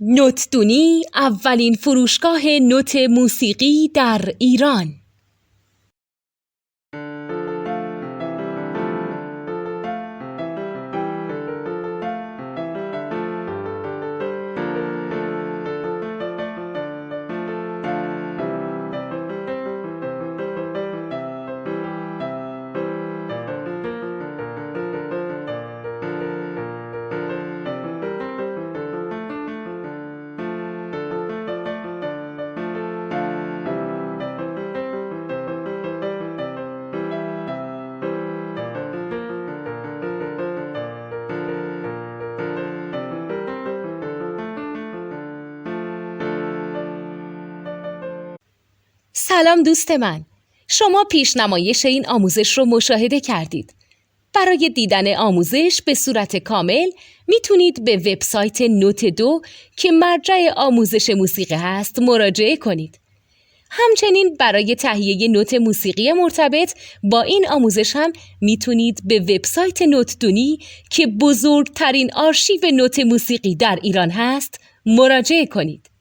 نوتدونی اولین فروشگاه نوت موسیقی در ایران. سلام دوست من، شما پیشنمایش این آموزش رو مشاهده کردید. برای دیدن آموزش به صورت کامل میتونید به وبسایت نوت2 که مرجع آموزش موسیقی هست مراجعه کنید. همچنین برای تهیه نوت موسیقی مرتبط با این آموزش هم میتونید به وبسایت نوتدونی که بزرگترین آرشیو نوت موسیقی در ایران هست مراجعه کنید.